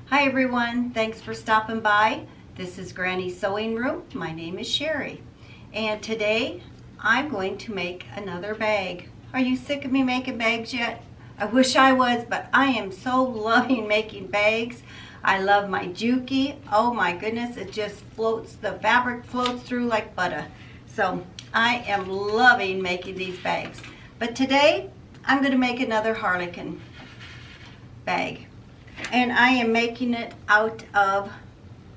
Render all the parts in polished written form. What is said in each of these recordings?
Hi everyone, thanks for stopping by. This is Granny's Sewing Room. My name is Sherry, and today I'm going to make another bag. Are you sick of me making bags yet? I wish I was, but I am so loving making bags. I love my Juki. Oh my goodness, it just floats, the fabric floats through like butter. So I am loving making these bags. But today I'm going to make another Harlequin bag. And I am making it out of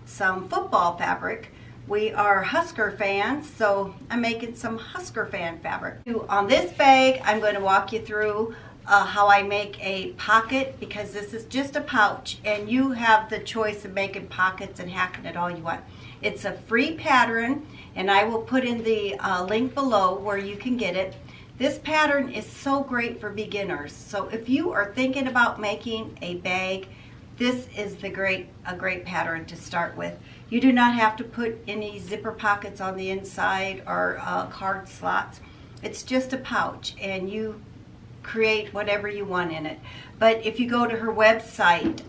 some football fabric. We are Husker fans, so I'm making some Husker fan fabric. On this bag, I'm going to walk you through how I make a pocket, because this is just a pouch and you have the choice of making pockets and hacking it all you want. It's a free pattern, and I will put in the link below where you can get it. This pattern is so great for beginners. So if you are thinking about making a bag, this is a great pattern to start with. You do not have to put any zipper pockets on the inside or card slots. It's just a pouch, and you create whatever you want in it. But if you go to her website,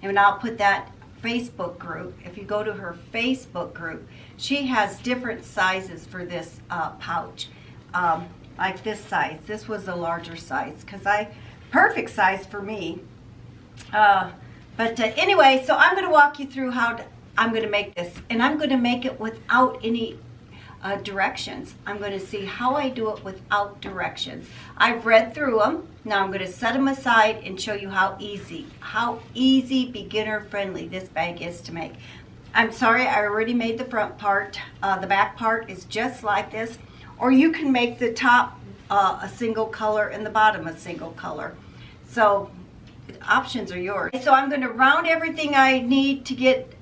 and I'll put that Facebook group, if you go to her Facebook group, she has different sizes for this pouch. Like this size. This was a larger size perfect size for me. Anyway, so I'm going to walk you through how I'm going to make this, and I'm going to make it without any directions. I'm going to see how I do it without directions. I've read through them. Now I'm going to set them aside and show you how easy, beginner friendly this bag is to make. I'm sorry, I already made the front part. The back part is just like this. Or you can make the top a single color and the bottom a single color. So the options are yours. So I'm going to round everything I need to get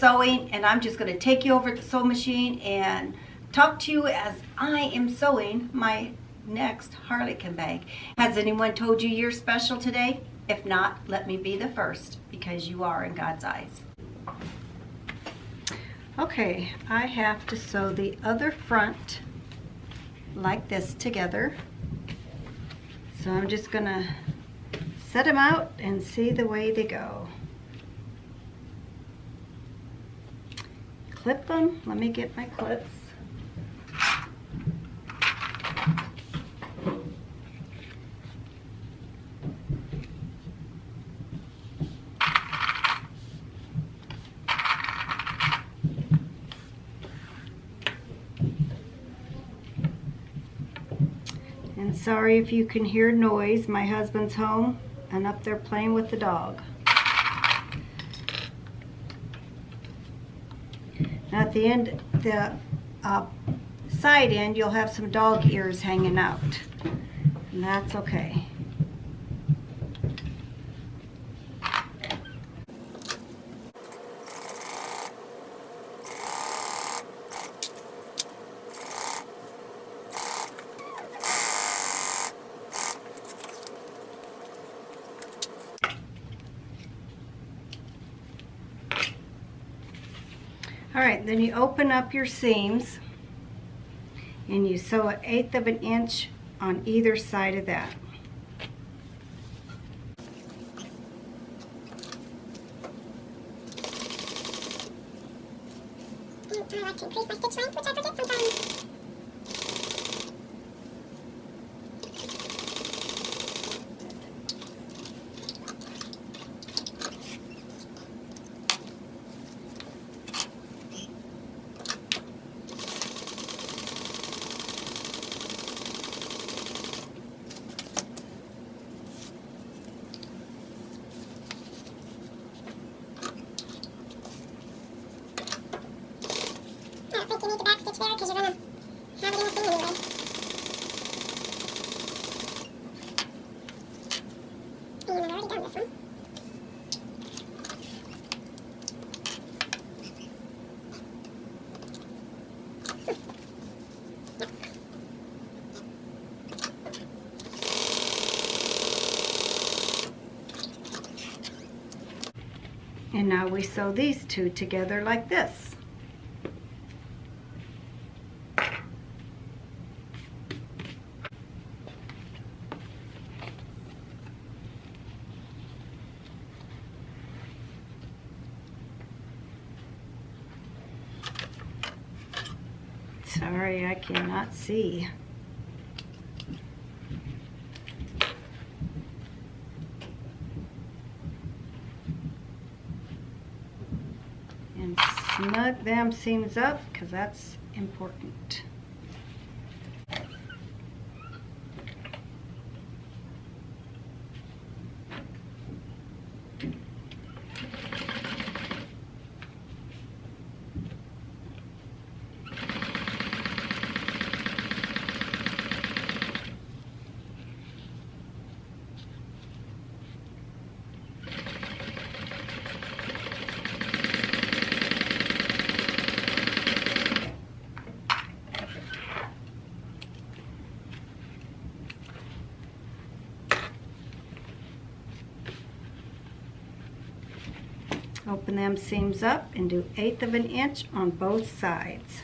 sewing, and I'm just going to take you over to the sewing machine and talk to you as I am sewing my next Harlequin bag. Has anyone told you you're special today? If not, let me be the first, because you are in God's eyes. Okay, I have to sew the other front like this together. So I'm just gonna set them out and see the way they go. Clip them. Let me get my clips. And sorry if you can hear noise. My husband's home and up there playing with the dog. Now at the end, the side end, you'll have some dog ears hanging out, and that's okay. Alright, then you open up your seams and you sew 1/8 of an inch on either side of that. And I like to increase my stitch length, which I forget sometimes. I don't think you need the back stitch there because you're going to have it in the seam anyway. And I've already done this one. And now we sew these two together like this. Sorry, I cannot see. And snug them seams up because that's important. Open them seams up and do 1/8 of an inch on both sides.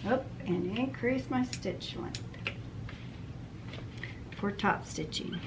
Up and increase my stitch length for top stitching.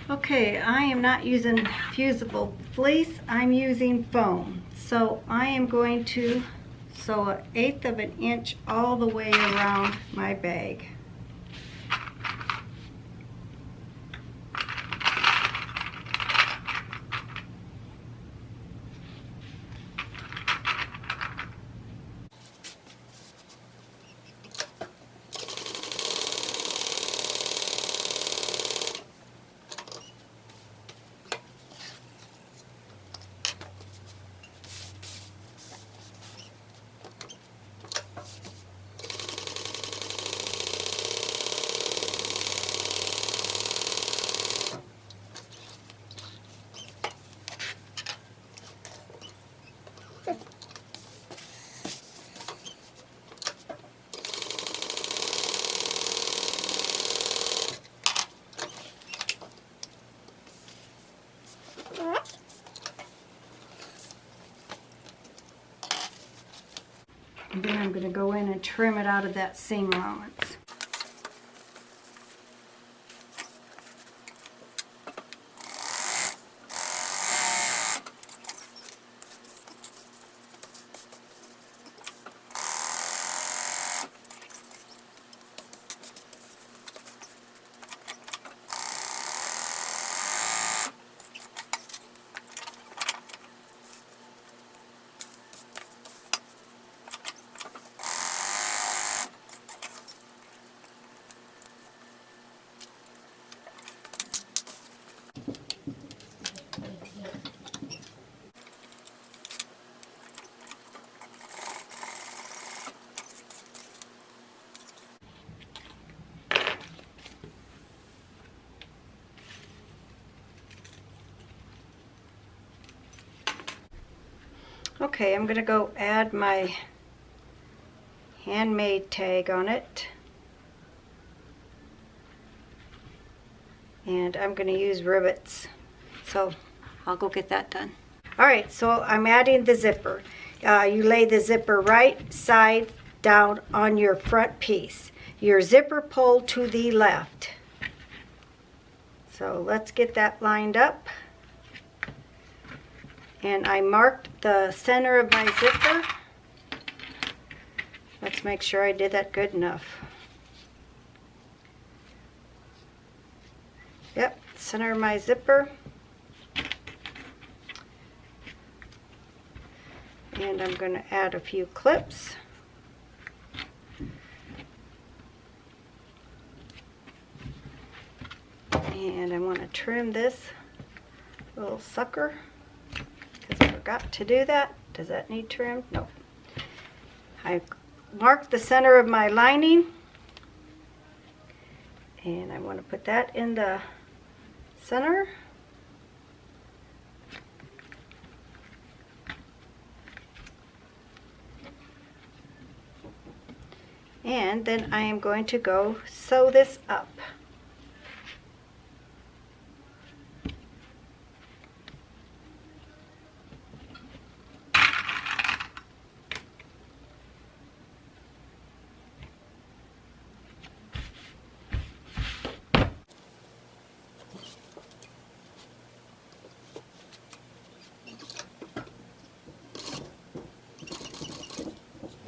Okay, I am not using fusible fleece, I'm using foam. So I am going to sew 1/8 of an inch all the way around my bag. And then I'm going to go in and trim it out of that seam allowance. Okay, I'm going to go add my handmade tag on it. And I'm going to use rivets. So I'll go get that done. Alright, so I'm adding the zipper. You lay the zipper right side down on your front piece. Your zipper pull to the left. So let's get that lined up. And I marked the center of my zipper. Let's make sure I did that good enough. Yep, center of my zipper. And I'm going to add a few clips. And I want to trim this little sucker because I forgot to do that. Does that need trimmed? No. I marked the center of my lining, and I want to put that in the center. And then I am going to go sew this up.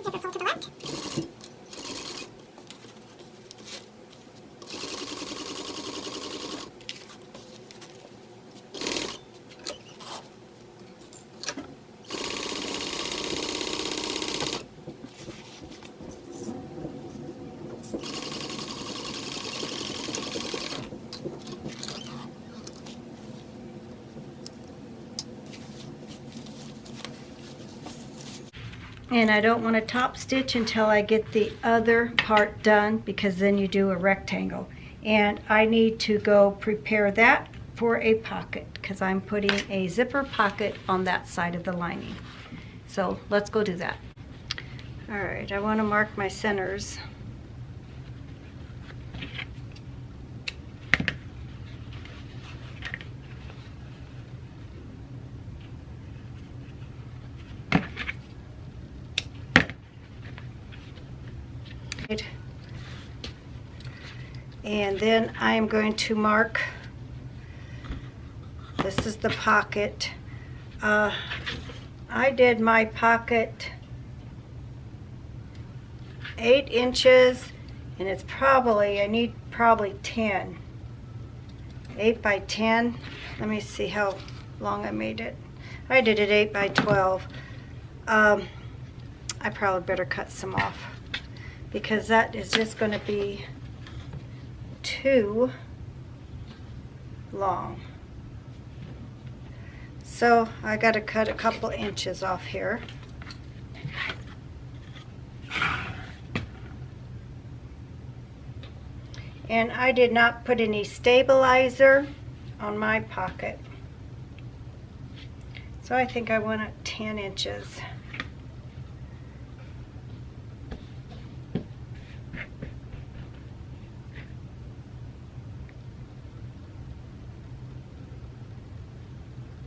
Zipper pull to the left. And I don't want to top stitch until I get the other part done, because then you do a rectangle. And I need to go prepare that for a pocket because I'm putting a zipper pocket on that side of the lining. So let's go do that. All right, I want to mark my centers. And then I'm going to mark, this is the pocket. I did my pocket 8 inches, and it's probably, I need probably 10. 8 by 10. Let me see how long I made it. I did it 8 by 12. I probably better cut some off because that is just going to be too long. So I got to cut a couple inches off here. And I did not put any stabilizer on my pocket. So I think I want it 10 inches.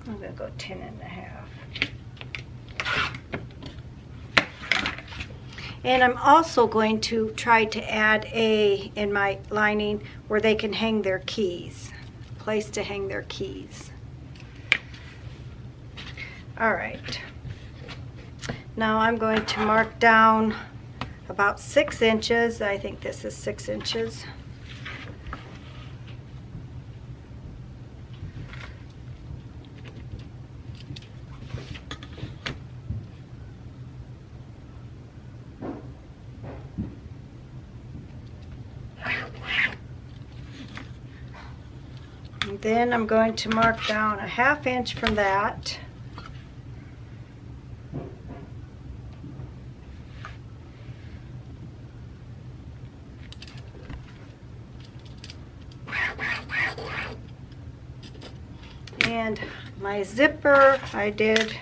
I'm going to go 10 and a half. And I'm also going to try to add in my lining where they can hang their keys. Place to hang their keys. All right. Now I'm going to mark down about 6 inches. I think this is 6 inches. Then I'm going to mark down a 1/2 inch from that. And my zipper, I did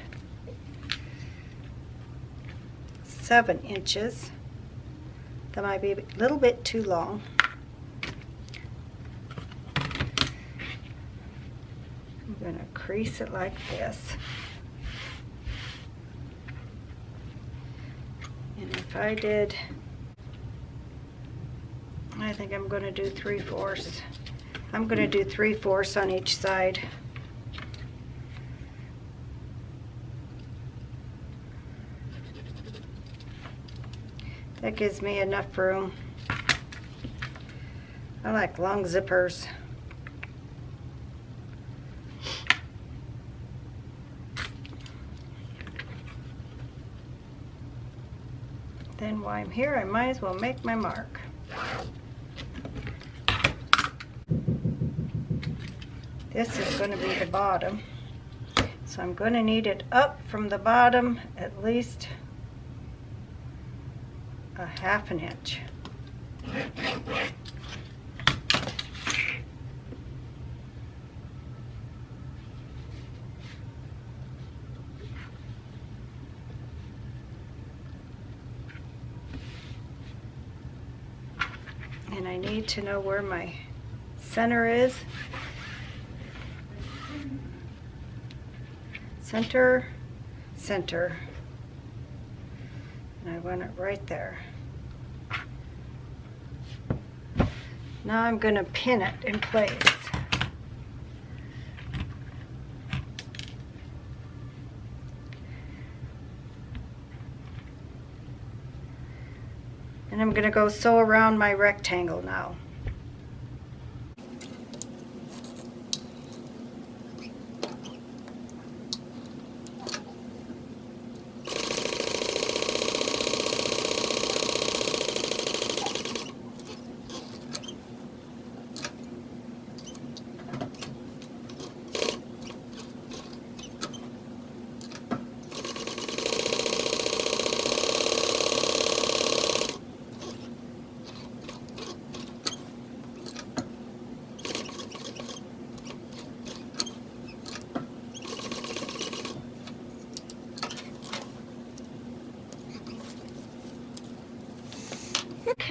7 inches. That might be a little bit too long. I'm going to crease it like this. And if I did, I think I'm going to do 3/4. I'm going to do 3/4 on each side. That gives me enough room. I like long zippers. Then while I'm here, I might as well make my mark. This is going to be the bottom, so I'm going to need it up from the bottom at least a ½ inch. And I need to know where my center is. Center, center. And I want it right there. Now I'm going to pin it in place. And I'm going to go sew around my rectangle now.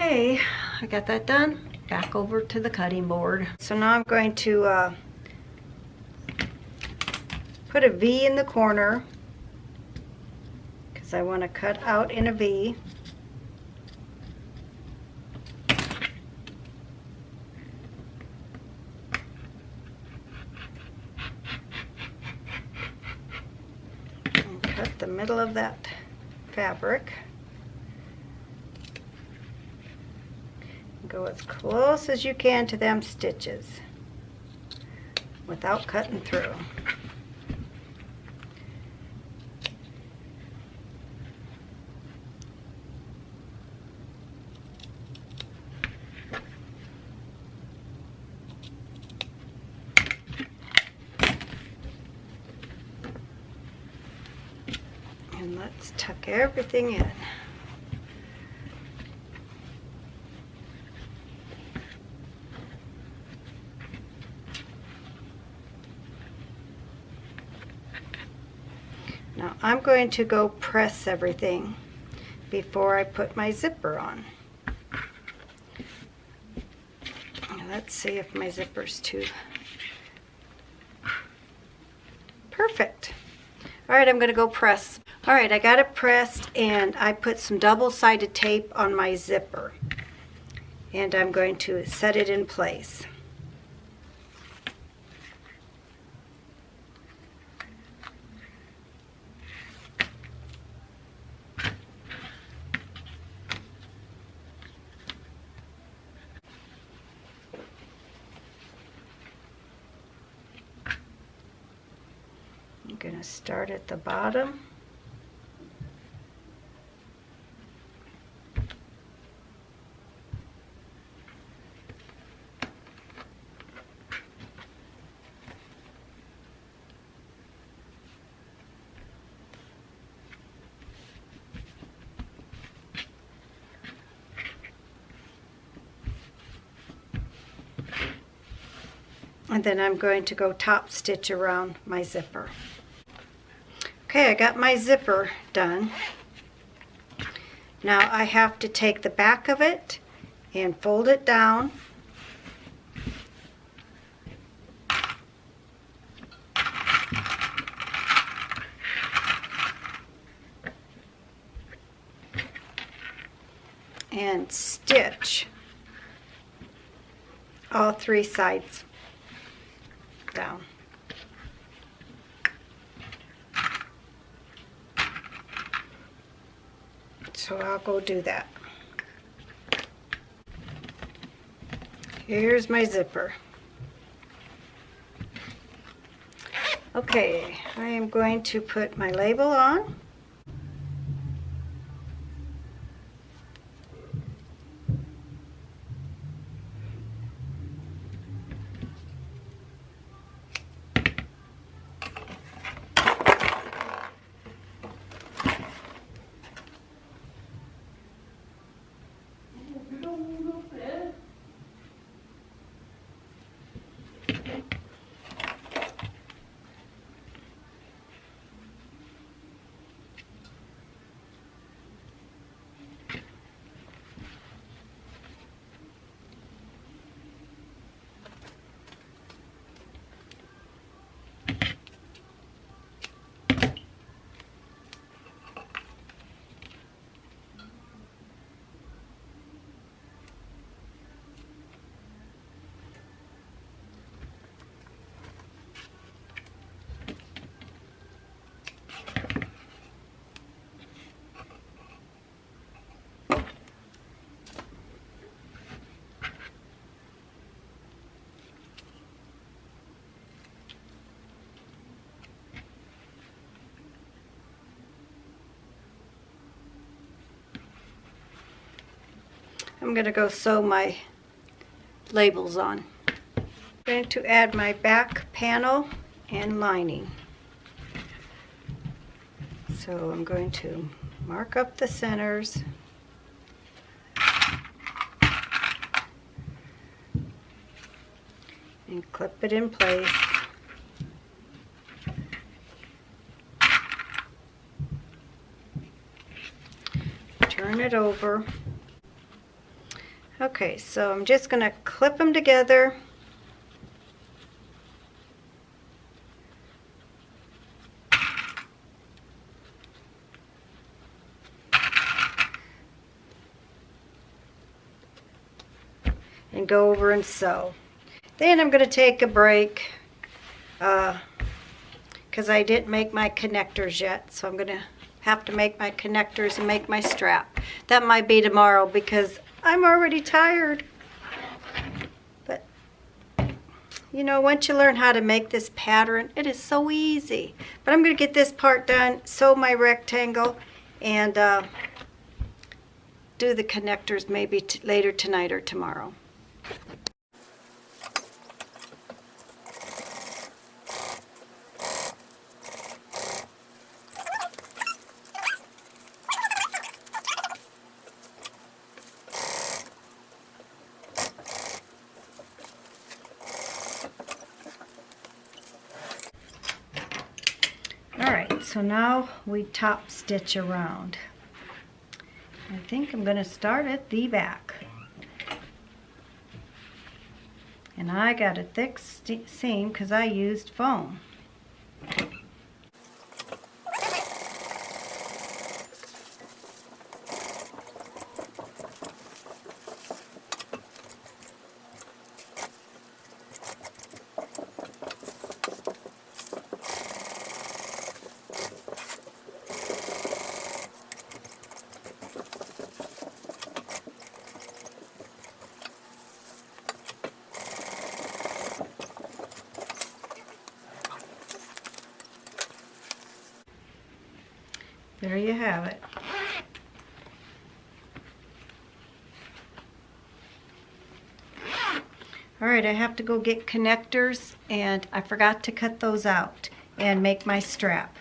Okay, I got that done. Back over to the cutting board. So now I'm going to put a V in the corner because I want to cut out in a V. And cut the middle of that fabric. Go as close as you can to them stitches without cutting through. And let's tuck everything in. Now I'm going to go press everything before I put my zipper on. Now let's see if my zipper's too perfect. All right, I'm going to go press. All right, I got it pressed and I put some double-sided tape on my zipper. And I'm going to set it in place. I'm going to start at the bottom. And then I'm going to go top stitch around my zipper. Okay, I got my zipper done. Now I have to take the back of it and fold it down. And stitch all 3 sides down. So I'll go do that. Here's my zipper. Okay, I am going to put my label on. I'm going to go sew my labels on. I'm going to add my back panel and lining. So I'm going to mark up the centers. And clip it in place. Turn it over. Okay, so I'm just going to clip them together. And go over and sew. Then I'm going to take a break because I didn't make my connectors yet, so I'm going to have to make my connectors and make my strap. That might be tomorrow because I'm already tired. But you know, once you learn how to make this pattern, it is so easy. But I'm going to get this part done, sew my rectangle, and do the connectors maybe later tonight or tomorrow. Alright, so now we top stitch around. I think I'm going to start at the back. And I got a thick seam because I used foam. There you have it. Alright, I have to go get connectors, and I forgot to cut those out and make my strap.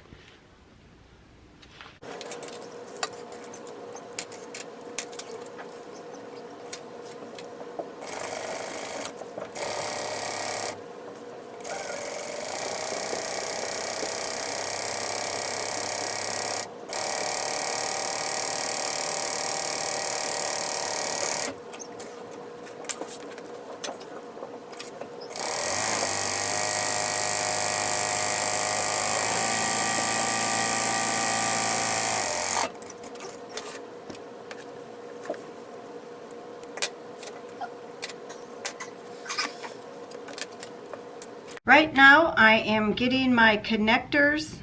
Right now I am getting my connectors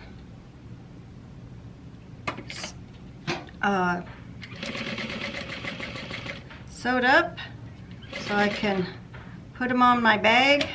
sewed up so I can put them on my bag.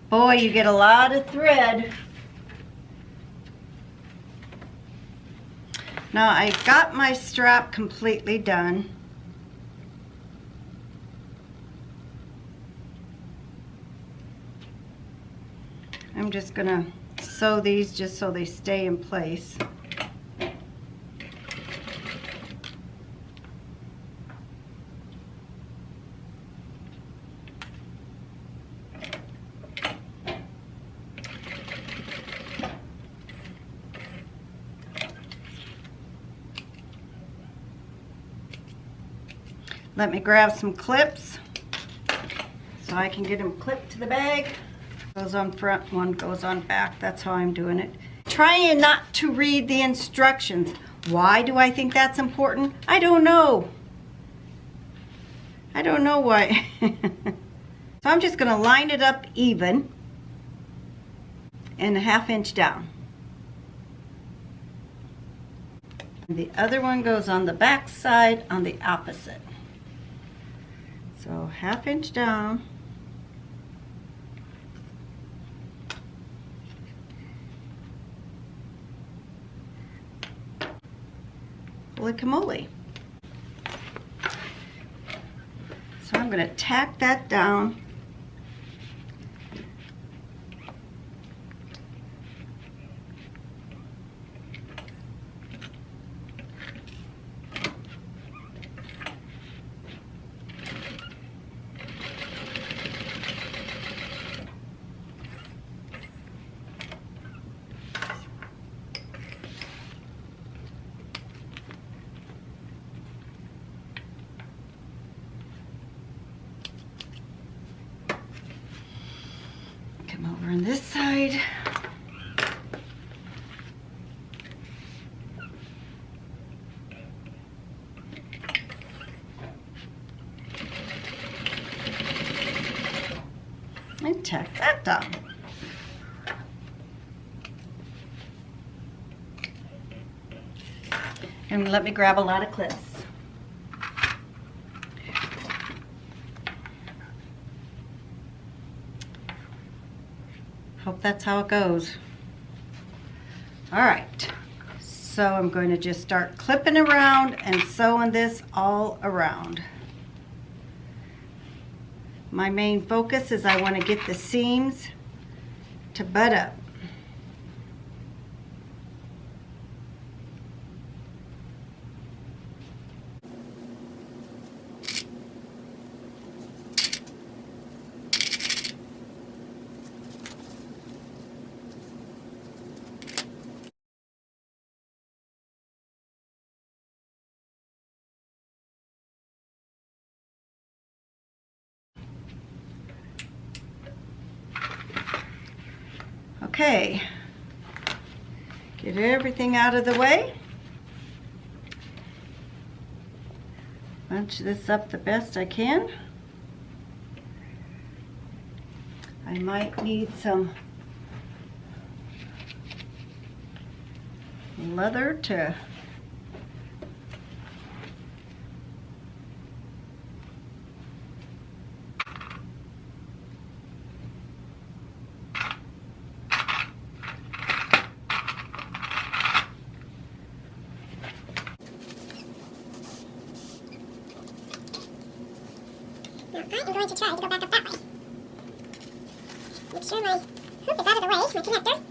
Boy, you get a lot of thread. Now I got my strap completely done. I'm just gonna sew these just so they stay in place. Let me grab some clips so I can get them clipped to the bag. Goes on front, one goes on back. That's how I'm doing it. Trying not to read the instructions. Why do I think that's important? I don't know. I don't know why. So I'm just going to line it up even and a 1/2 inch down. And the other one goes on the back side on the opposite. So 1/2 inch down. Guacamole. So I'm going to tack that down. Come over on this side. And tack that down. And let me grab a lot of clips. Hope that's how it goes. All right, so I'm going to just start clipping around and sewing this all around. My main focus is I want to get the seams to butt up. Okay, get everything out of the way. Bunch this up the best I can. I might need some leather to Now, I am going to try to go back up that way. Make sure my hook is out of the way, my connector.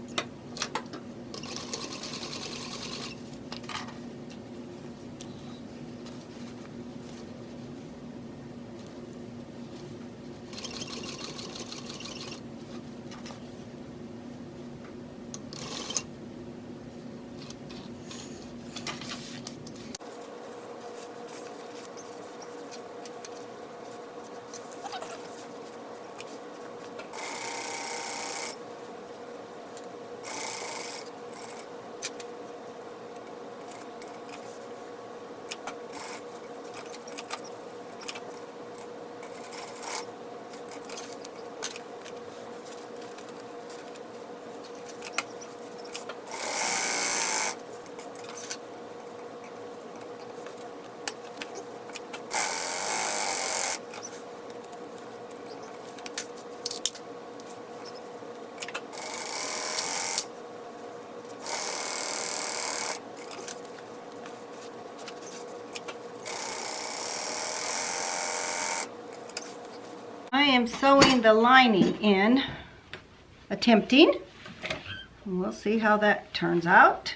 I am sewing the lining in, attempting. And we'll see how that turns out.